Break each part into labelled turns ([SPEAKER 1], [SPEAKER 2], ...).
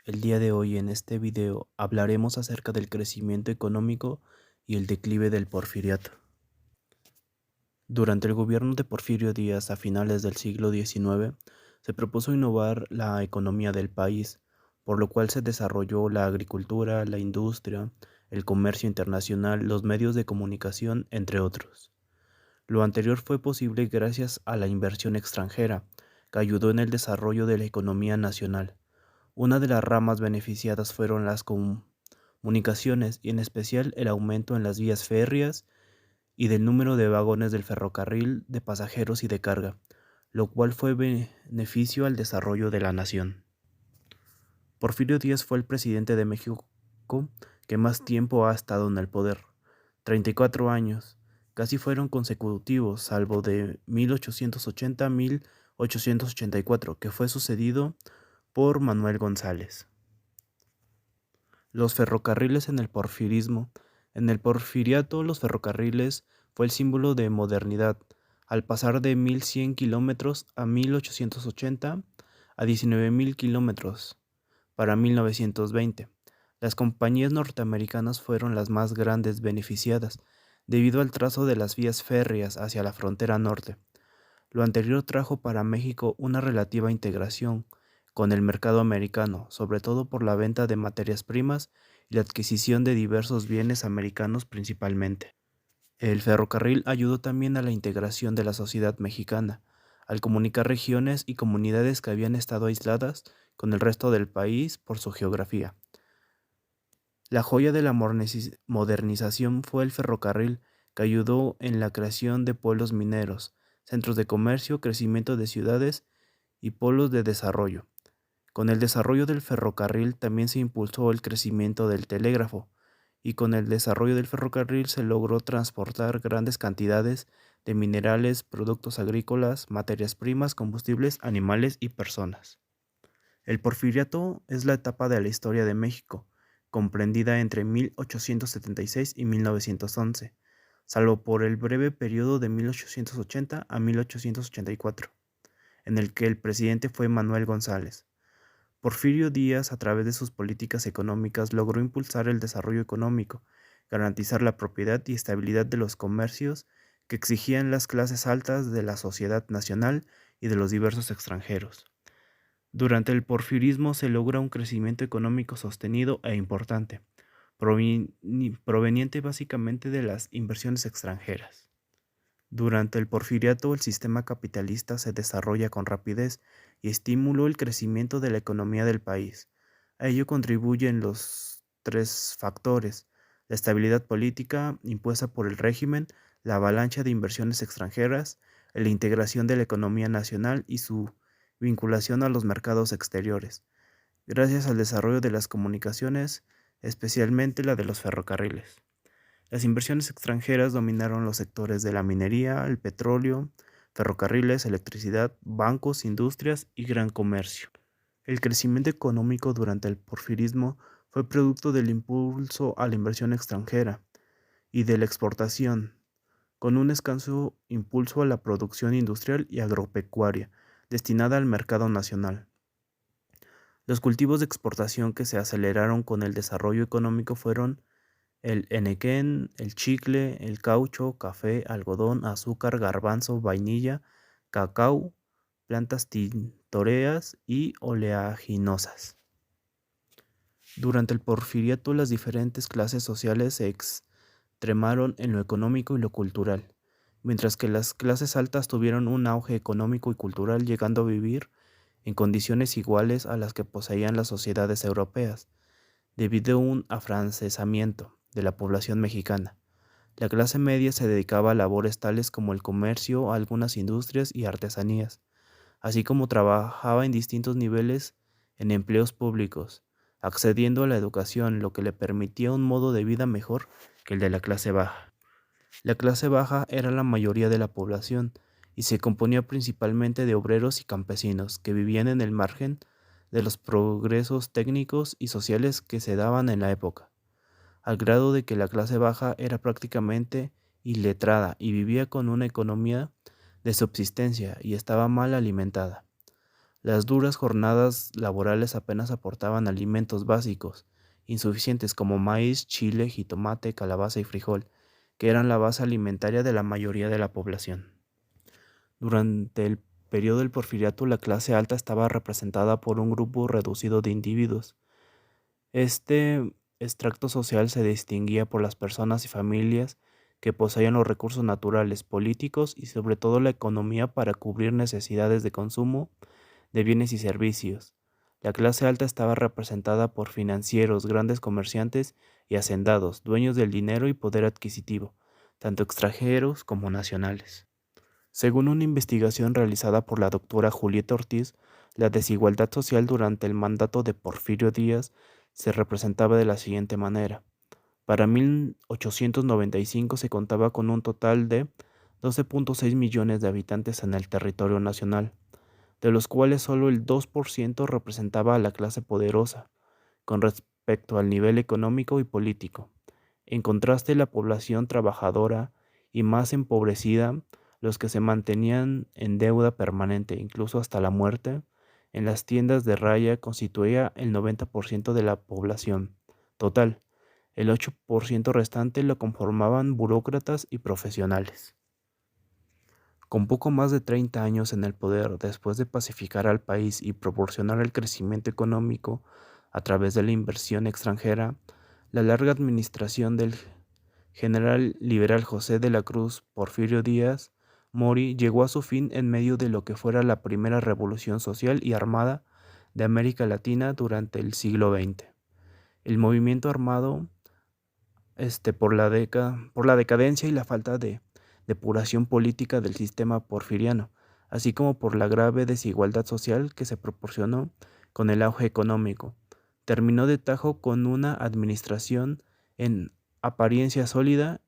[SPEAKER 1] El día de hoy en este video hablaremos acerca del crecimiento económico y el declive del porfiriato. Durante el gobierno de Porfirio Díaz a finales del siglo XIX, se propuso innovar la economía del país, por lo cual se desarrolló la agricultura, la industria, el comercio internacional, los medios de comunicación, entre otros. Lo anterior fue posible gracias a la inversión extranjera, que ayudó en el desarrollo de la economía nacional. Una de las ramas beneficiadas fueron las comunicaciones y en especial el aumento en las vías férreas y del número de vagones del ferrocarril de pasajeros y de carga, lo cual fue beneficio al desarrollo de la nación. Porfirio Díaz fue el presidente de México que más tiempo ha estado en el poder, 34 años, casi fueron consecutivos, salvo de 1880 a 1884, que fue sucedido por Manuel González. Los ferrocarriles en el porfirismo. En el porfiriato, los ferrocarriles fue el símbolo de modernidad, al pasar de 1100 kilómetros a 1880 a 19.000 kilómetros para 1920. Las compañías norteamericanas fueron las más grandes beneficiadas, debido al trazo de las vías férreas hacia la frontera norte. Lo anterior trajo para México una relativa integración con el mercado americano, sobre todo por la venta de materias primas y la adquisición de diversos bienes americanos principalmente. El ferrocarril ayudó también a la integración de la sociedad mexicana, al comunicar regiones y comunidades que habían estado aisladas con el resto del país por su geografía. La joya de la modernización fue el ferrocarril, que ayudó en la creación de pueblos mineros, centros de comercio, crecimiento de ciudades y polos de desarrollo. Con el desarrollo del ferrocarril también se impulsó el crecimiento del telégrafo, y con el desarrollo del ferrocarril se logró transportar grandes cantidades de minerales, productos agrícolas, materias primas, combustibles, animales y personas. El porfiriato es la etapa de la historia de México, comprendida entre 1876 y 1911, salvo por el breve periodo de 1880 a 1884, en el que el presidente fue Manuel González. Porfirio Díaz, a través de sus políticas económicas, logró impulsar el desarrollo económico, garantizar la propiedad y estabilidad de los comercios que exigían las clases altas de la sociedad nacional y de los diversos extranjeros. Durante el porfirismo se logra un crecimiento económico sostenido e importante, proveniente básicamente de las inversiones extranjeras. Durante el porfiriato el sistema capitalista se desarrolla con rapidez y estimuló el crecimiento de la economía del país. A ello contribuyen los tres factores: la estabilidad política impuesta por el régimen, la avalancha de inversiones extranjeras, la integración de la economía nacional y su vinculación a los mercados exteriores, gracias al desarrollo de las comunicaciones, especialmente la de los ferrocarriles. Las inversiones extranjeras dominaron los sectores de la minería, el petróleo, ferrocarriles, electricidad, bancos, industrias y gran comercio. El crecimiento económico durante el porfirismo fue producto del impulso a la inversión extranjera y de la exportación, con un escaso impulso a la producción industrial y agropecuaria, destinada al mercado nacional. Los cultivos de exportación que se aceleraron con el desarrollo económico fueron el henequén, el chicle, el caucho, café, algodón, azúcar, garbanzo, vainilla, cacao, plantas tintoreas y oleaginosas. Durante el porfiriato las diferentes clases sociales se extremaron en lo económico y lo cultural, mientras que las clases altas tuvieron un auge económico y cultural, llegando a vivir en condiciones iguales a las que poseían las sociedades europeas, debido a un afrancesamiento de la población mexicana. La clase media se dedicaba a labores tales como el comercio, algunas industrias y artesanías, así como trabajaba en distintos niveles en empleos públicos, accediendo a la educación, lo que le permitía un modo de vida mejor que el de la clase baja. La clase baja era la mayoría de la población y se componía principalmente de obreros y campesinos que vivían en el margen de los progresos técnicos y sociales que se daban en la época, al grado de que la clase baja era prácticamente iletrada y vivía con una economía de subsistencia y estaba mal alimentada. Las duras jornadas laborales apenas aportaban alimentos básicos, insuficientes como maíz, chile, jitomate, calabaza y frijol, que eran la base alimentaria de la mayoría de la población. Durante el periodo del Porfiriato, la clase alta estaba representada por un grupo reducido de individuos. Este extracto social se distinguía por las personas y familias que poseían los recursos naturales, políticos y sobre todo la economía para cubrir necesidades de consumo de bienes y servicios. La clase alta estaba representada por financieros, grandes comerciantes y hacendados, dueños del dinero y poder adquisitivo, tanto extranjeros como nacionales. Según una investigación realizada por la doctora Julieta Ortiz, la desigualdad social durante el mandato de Porfirio Díaz se representaba de la siguiente manera. Para 1895 se contaba con un total de 12.6 millones de habitantes en el territorio nacional, de los cuales solo el 2% representaba a la clase poderosa, con respecto al nivel económico y político. En contraste, la población trabajadora y más empobrecida, los que se mantenían en deuda permanente, incluso hasta la muerte, en las tiendas de raya constituía el 90% de la población total. El 8% restante lo conformaban burócratas y profesionales. Con poco más de 30 años en el poder, después de pacificar al país y proporcionar el crecimiento económico a través de la inversión extranjera, la larga administración del general liberal José de la Cruz Porfirio Díaz Mori llegó a su fin en medio de lo que fuera la primera revolución social y armada de América Latina durante el siglo XX. El movimiento armado por la decadencia y la falta de depuración política del sistema porfiriano, así como por la grave desigualdad social que se proporcionó con el auge económico. Terminó de tajo con una administración en apariencia sólida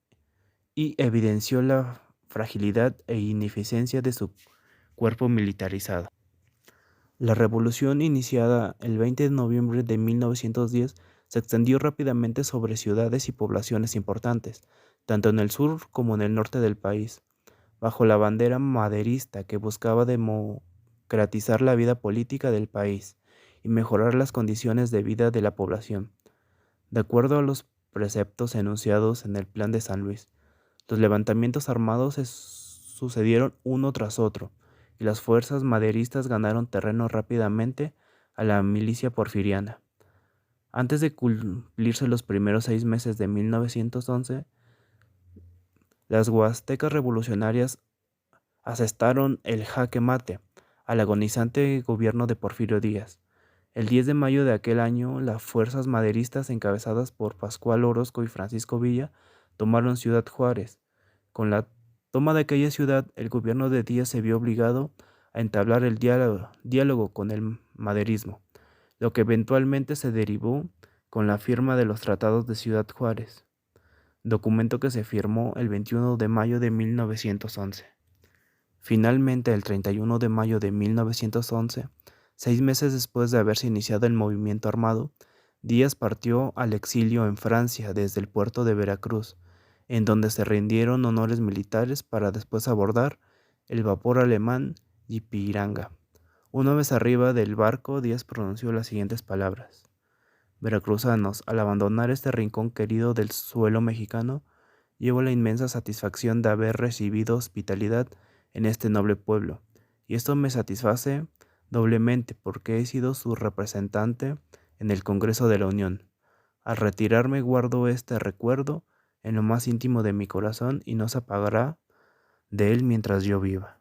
[SPEAKER 1] y evidenció la fragilidad e ineficiencia de su cuerpo militarizado. La revolución, iniciada el 20 de noviembre de 1910, se extendió rápidamente sobre ciudades y poblaciones importantes, tanto en el sur como en el norte del país, bajo la bandera maderista que buscaba democratizar la vida política del país y mejorar las condiciones de vida de la población. De acuerdo a los preceptos enunciados en el Plan de San Luis, los levantamientos armados se sucedieron uno tras otro, y las fuerzas maderistas ganaron terreno rápidamente a la milicia porfiriana. Antes de cumplirse los primeros 6 meses de 1911, las huastecas revolucionarias asestaron el jaque mate al agonizante gobierno de Porfirio Díaz. El 10 de mayo de aquel año, las fuerzas maderistas encabezadas por Pascual Orozco y Francisco Villa tomaron Ciudad Juárez. Con la toma de aquella ciudad, el gobierno de Díaz se vio obligado a entablar el diálogo con el maderismo, lo que eventualmente se derivó con la firma de los Tratados de Ciudad Juárez, documento que se firmó el 21 de mayo de 1911. Finalmente, el 31 de mayo de 1911, 6 meses después de haberse iniciado el movimiento armado, Díaz partió al exilio en Francia desde el puerto de Veracruz, en donde se rindieron honores militares para después abordar el vapor alemán Ypiranga. Una vez arriba del barco, Díaz pronunció las siguientes palabras: Veracruzanos, al abandonar este rincón querido del suelo mexicano, llevo la inmensa satisfacción de haber recibido hospitalidad en este noble pueblo, y esto me satisface doblemente porque he sido su representante en el Congreso de la Unión. Al retirarme guardo este recuerdo en lo más íntimo de mi corazón y no se apagará de él mientras yo viva.